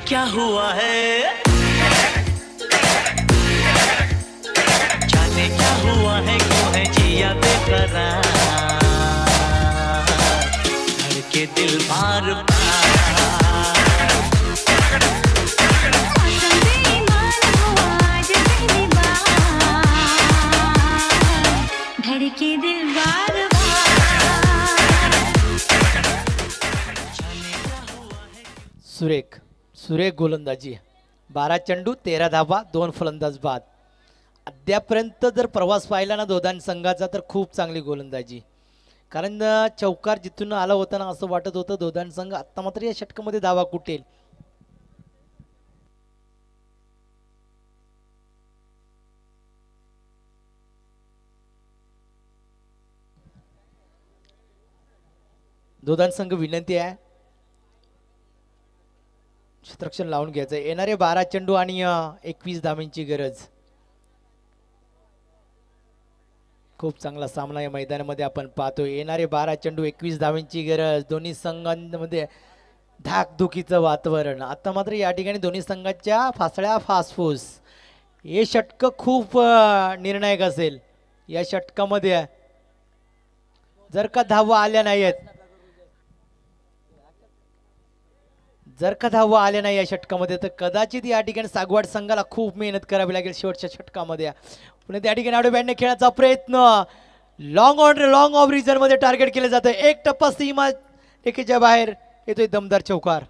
क्या हुआ है जाने क्या हुआ है क्यों है जिया बेकरार धड़के दिल बार धड़के दिल बार सुरेख सुरेख गोलंदाजी. 12 चेंडू 13 धाबा 2 फलंदाज बाद. अद्यापर्यंत जर प्रवास पाहिला ना दोदान संघाचा तर खूप चांगली गोलंदाजी. कारण चौकार जिथून आला होता ना असं वाटत होतं दोदान संघ आत्ता मात्र या षटकामध्ये धावा कुटेल. दोदान संघ विनंती आहे क्षेत्ररक्षण लावून घ्यायचं. येणारे 12 चेंडू आणि 21 धावांची गरज. खूप चांगला सामना या मैदानामध्ये आपण पाहतो. येणारे 12 चेंडू 21 धावांची गरज. दोन्ही संघांमध्ये धाकधुकीचं वातावरण. आता मात्र या ठिकाणी दोन्ही संघाच्या फासळ्या फासफूस. हे षटक खूप निर्णायक असेल. या षटकामध्ये जर का धावा आल्या नाहीत जर का धावा आल्या नाही या षटकामध्ये तर कदाचित या ठिकाणी सागवाड संघाला खूप मेहनत करावी लागेल शेवटच्या षटकामध्ये. पुन्हा त्या ठिकाणी आडव्या बॅटने खेळायचा प्रयत्न. लॉंग ऑफ रिजन मध्ये टार्गेट केलं जातं. एक टप्पा सीमा रेखेच्या बाहेर येतोय दमदार चौकार.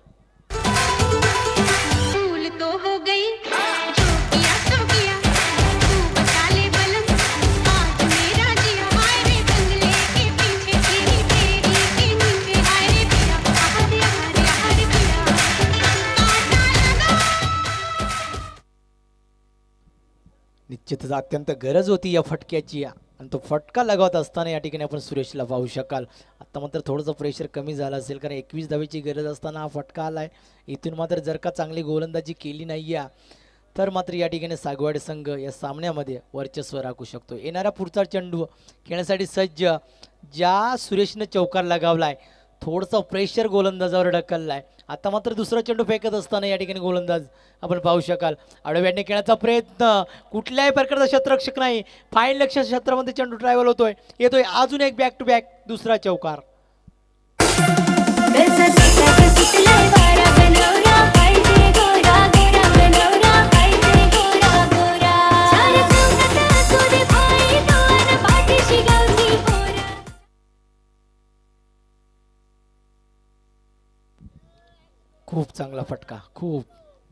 फूल तो हो गई जो किया सो किया तू बचा ले बलम आज मेरा जिया हाय रे बंगले के पीछे तेरी तेरी के नीचे हाय रे पिया हरे हरे हरे पिया काटा लगा. निश्चितच अत्यंत गरज होती या फटक्याची आणि तो फटका लगावत असताना या ठिकाणी आपण सुरेशला पाहू शकाल. आता मात्र थोडंसं प्रेशर कमी झालं असेल कारण 21 धावेची गरज असताना हा फटका आलाय. इथून मात्र जर का चांगली गोलंदाजी केली नाही तर मात्र या ठिकाणी सागवाड संघ या सामन्यामध्ये वर्चस्व राखू शकतो. येणारा पुढचा चेंडू खेळण्यासाठी सज्ज. ज्या सुरेशने चौकार लगावलाय थोडंसं प्रेशर गोलंदाजावर ढकललाय. आता मात्र दुसरा चेंडू फेकत असताना या ठिकाणी गोलंदाज आपण पाहू शकाल. आडव्याने खेळण्याचा प्रयत्न. कुठल्याही प्रकारचा क्षेत्ररक्षक नाही. फाईन लक्ष क्षेत्रामध्ये चेंडू ट्रॅव्हल येतोय अजून एक बॅक टू बॅक दुसरा चौकार. खूप चांगला फटका. खूप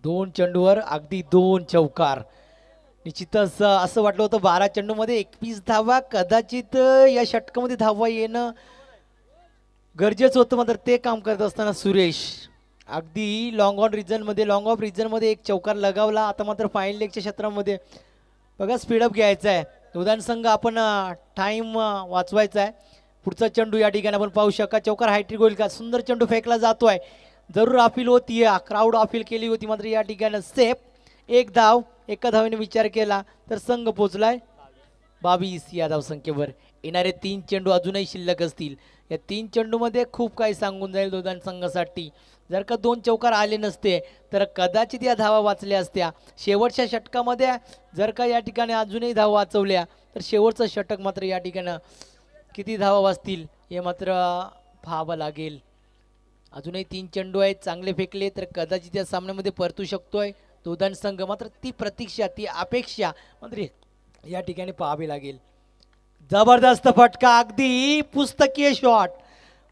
2 चेंडूवर अगदी 2 चौकार. निश्चितच असं वाटलं होतं 12 चेंडूमध्ये 21 धावा कदाचित या षटकामध्ये धावा येणं गरजेचं होतं. मात्र ते काम करत असताना सुरेश अगदी लॉंग ऑफ रिजनमध्ये एक चौकार लगावला. आता मात्र फाईन लेगच्या क्षेत्रामध्ये बघा स्पीडअप घ्यायचा आहे. उदाहरण संघ आपण टाइम वाचवायचा आहे. पुढचा चेंडू या ठिकाणी आपण पाहू शका. चौकार हायट्रिक होईल का. सुंदर चेंडू फेकला जातोय. जरूर अपील होती क्राऊड अपील केली होती मात्र या ठिकाणी सेफ. एक धाव एका धावेने विचार केला तर संघ पोचलाय 22 या धावसंख्येवर. येणारे 3 चेंडू अजूनही शिल्लक असतील. या 3 चेंडूमध्ये खूप काही सांगून जाईल दोघां संघासाठी. जर का 2 चौकार आले नसते तर कदाचित या धावा वाचल्या असत्या. शेवटच्या षटकामध्ये जर का या ठिकाणी अजूनही धावा वाचवल्या तर शेवटचं षटक मात्र या ठिकाणी किती धावा वाचतील हे मात्र पाहावं लागेल. अजूनही 3 चेंडू आहेत. चांगले फेकले तर कदाचित या सामन्यामध्ये परतू शकतोय दोदान संघ. मात्र ती प्रतीक्षा ती अपेक्षा मात्र या ठिकाणी पाहावी लागेल. जबरदस्त फटका. अगदी पुस्तकीय शॉट.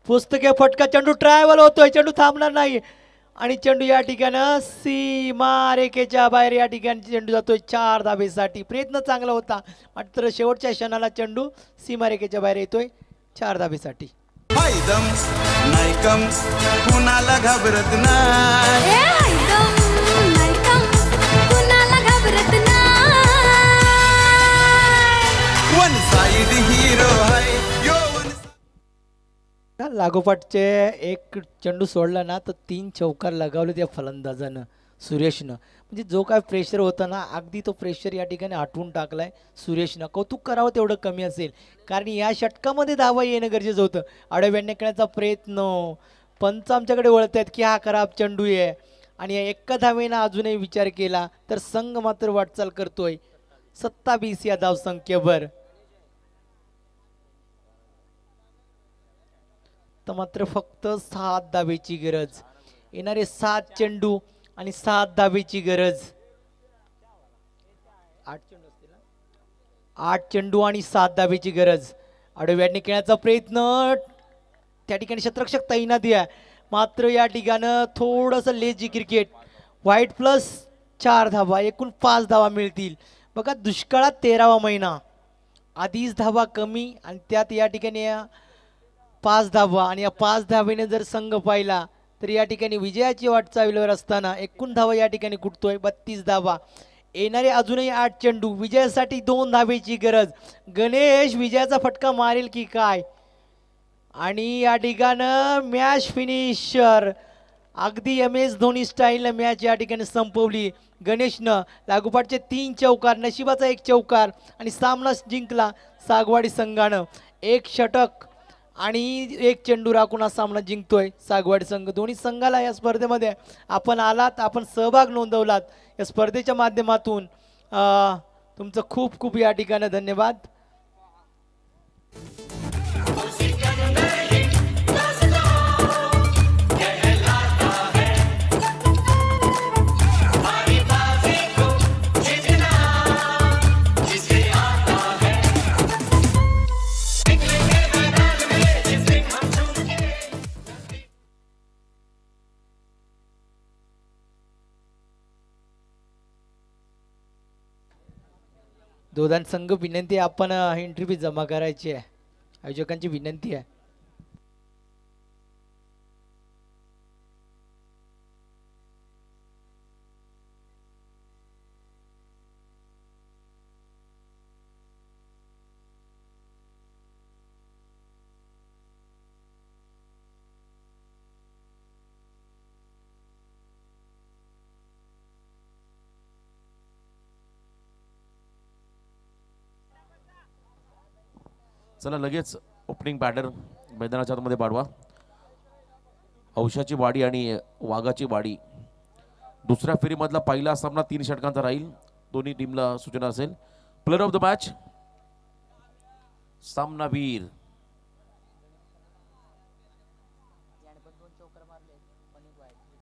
पुस्तकीय फटका. चेंडू ट्रॅव्हल होतोय. चेंडू थांबणार नाही आणि चेंडू या ठिकाणी सीमा रेखेच्या बाहेर या ठिकाणी चेंडू जातोय 4 धाबेसाठी. प्रयत्न चांगला होता मात्र शेवटच्या क्षणाला चेंडू सीमा रेखेच्या बाहेर येतोय 4 धाबेसाठी. कुणाला घाबरत नाही. वन साइड हीरो है यो लागोपाठचे एक चेंडू सोडला ना तर 3 चौकार लगावले त्या फलंदाजानं सुरेशनं. म्हणजे जो काय प्रेशर होता ना अगदी तो प्रेशर या ठिकाणी हटवून टाकलाय सुरेशनं. कौतुक करावं तेवढं कमी असेल कारण या षटकामध्ये धावा येणं गरजेचं होतं. आडव्या नेकण्याचा प्रयत्न, पंच आमच्याकडे वळत आहेत की हा खराब चेंडू आहे आणि एका धावेनं अजूनही विचार केला तर संघ मात्र वाटचाल करतोय 27 या धावसंख्येवर. तर मात्र फक्त 7 धावेची गरज. येणारे 7 चेंडू आणि 7 धावेची गरज. 8 चेंडू आणि 7 धावेची गरज. आडव्याने खेळण्याचा प्रयत्न, त्या ठिकाणी शतरक्षक तैनाती आहे मात्र या ठिकाणी थोडंसं लेजी क्रिकेट. व्हाईट प्लस 4 धावा, एकूण 5 धावा मिळतील. बघा दुष्काळात 13वा महिना, आधीच धावा कमी आणि त्यात या ठिकाणी 5 धावा आणि या 5 धावेने जर संघ पाहिला तर या ठिकाणी विजयाची वाटचालीवर असताना एकूण धावा या ठिकाणी कुठतोय 32 धावा. येणारे अजूनही 8 चेंडू, विजयासाठी 2 धावेची गरज. गणेश विजयाचा फटका मारेल की काय आणि या ठिकाणी मॅच फिनिशर अगदी MS धोनी स्टाईलनं मॅच या ठिकाणी संपवली गणेशनं. लागोपाठचे 3 चौकार, नशिबाचा 1 चौकार आणि सामना जिंकला सागवाडी संघानं. 1 षटक आणि 1 चेंडू राखून हा सामना जिंकतोय सागवाडी संघ. दोन्ही संघाला या स्पर्धेमध्ये आपण आलात, आपण सहभाग नोंदवलात या स्पर्धेच्या माध्यमातून. तुमचं खूप खूप या ठिकाणी धन्यवाद. दोदान संघ विनंती आहे, आपण एंट्री फी जमा करायची आहे. आयोजकांची विनंती आहे. चला लगेच ओपनिंग बॅटर मैदानाच्या आतमध्ये पाडवा. औषाची वाडी आणि वाघाची वाडी. दुसऱ्या फेरीमधला पहिला सामना 3 षटकांचा राहील. दोन्ही टीमला सूचना असेल. प्लेयर ऑफ द मॅच सामनावीर